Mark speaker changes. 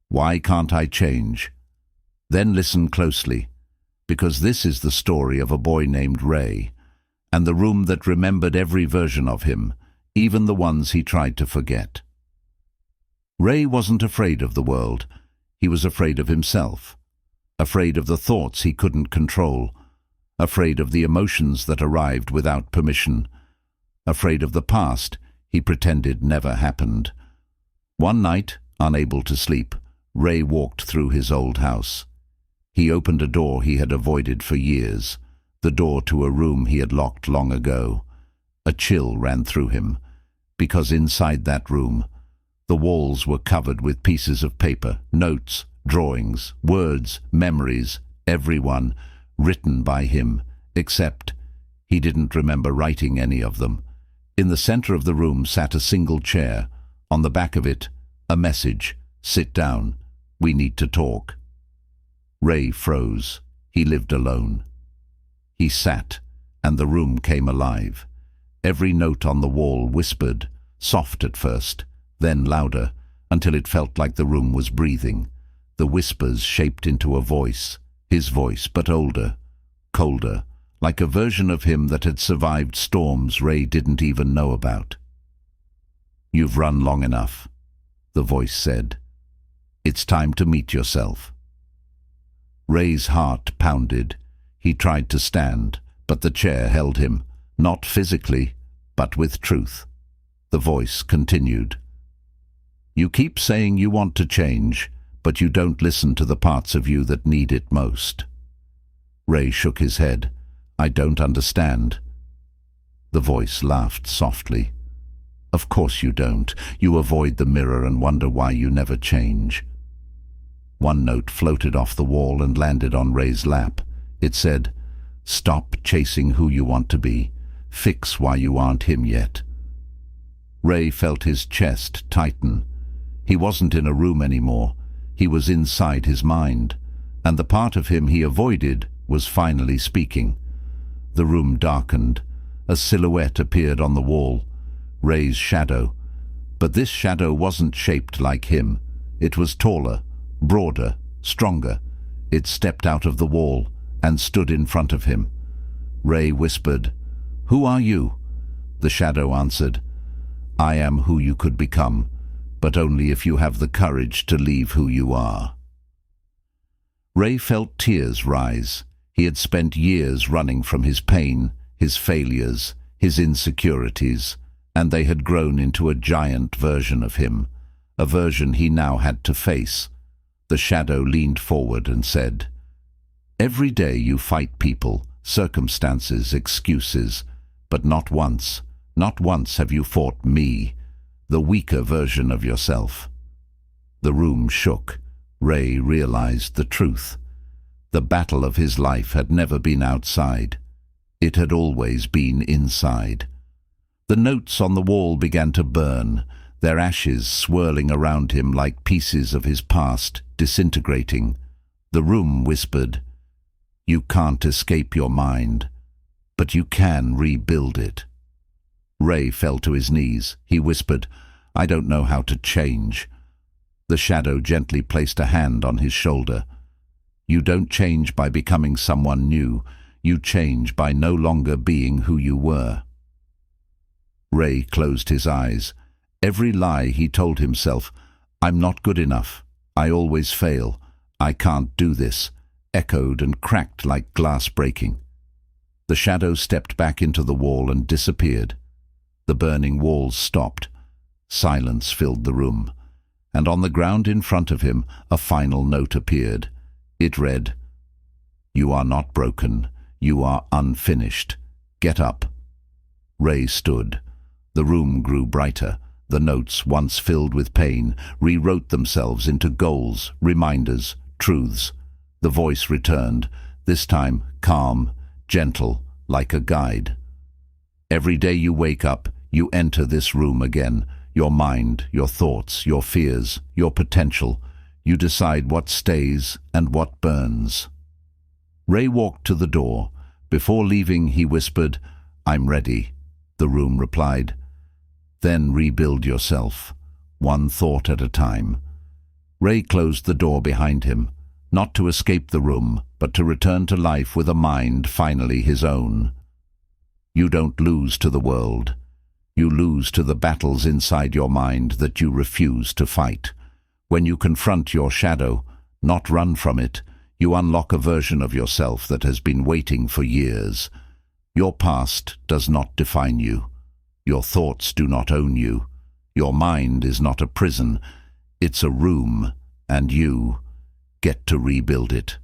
Speaker 1: Why can't I change? Then listen closely, because this is the story of a boy named Ray, and the room that remembered every version of him, even the ones he tried to forget. Ray wasn't afraid of the world. He was afraid of himself, afraid of the thoughts he couldn't control, afraid of the emotions that arrived without permission, afraid of the past he pretended never happened. One night, unable to sleep, Ray walked through his old house. He opened a door he had avoided for years, the door to a room he had locked long ago. A chill ran through him, because inside that room, the walls were covered with pieces of paper, notes, drawings, words, memories, every one, written by him, except he didn't remember writing any of them. In the center of the room sat a single chair. On the back of it, a message: "Sit down. We need to talk." Ray froze. He lived alone. He sat, and the room came alive. Every note on the wall whispered, soft at first, then louder, until it felt like the room was breathing. The whispers shaped into a voice, his voice, but older, colder, like a version of him that had survived storms Ray didn't even know about. "You've run long enough," the voice said. "It's time to meet yourself." Ray's heart pounded. He tried to stand, but the chair held him, not physically, but with truth. The voice continued. "You keep saying you want to change, but you don't listen to the parts of you that need it most." Ray shook his head. "I don't understand." The voice laughed softly. "Of course you don't. You avoid the mirror and wonder why you never change." One note floated off the wall and landed on Ray's lap. It said, "Stop chasing who you want to be. Fix why you aren't him yet." Ray felt his chest tighten. He wasn't in a room anymore. He was inside his mind, and the part of him he avoided was finally speaking. The room darkened. A silhouette appeared on the wall, Ray's shadow. But this shadow wasn't shaped like him. It was taller, broader, stronger. It stepped out of the wall and stood in front of him. Ray whispered, "Who are you?" The shadow answered, "I am who you could become, but only if you have the courage to leave who you are." Ray felt tears rise. He had spent years running from his pain, his failures, his insecurities, and they had grown into a giant version of him, a version he now had to face. The shadow leaned forward and said, "Every day you fight people, circumstances, excuses, but not once have you fought me, the weaker version of yourself." The room shook. Ray realized the truth. The battle of his life had never been outside. It had always been inside. The notes on the wall began to burn, their ashes swirling around him like pieces of his past, disintegrating. The room whispered, "You can't escape your mind, but you can rebuild it." Ray fell to his knees. He whispered, "I don't know how to change." The shadow gently placed a hand on his shoulder. "You don't change by becoming someone new. You change by no longer being who you were." Ray closed his eyes. Every lie he told himself, "I'm not good enough. I always fail. I can't do this," echoed and cracked like glass breaking. The shadow stepped back into the wall and disappeared. The burning walls stopped. Silence filled the room, and on the ground in front of him a final note appeared. It read, "You are not broken. You are unfinished. Get up." Ray stood. The room grew brighter. The notes, once filled with pain, rewrote themselves into goals, reminders, truths. The voice returned, this time calm, gentle, like a guide. "Every day you wake up, you enter this room again. Your mind, your thoughts, your fears, your potential. You decide what stays and what burns." Ray walked to the door. Before leaving, he whispered, "I'm ready." The room replied, "Then rebuild yourself, one thought at a time." Ray closed the door behind him, not to escape the room, but to return to life with a mind finally his own. You don't lose to the world. You lose to the battles inside your mind that you refuse to fight. When you confront your shadow, not run from it, you unlock a version of yourself that has been waiting for years. Your past does not define you. Your thoughts do not own you. Your mind is not a prison. It's a room, and you get to rebuild it.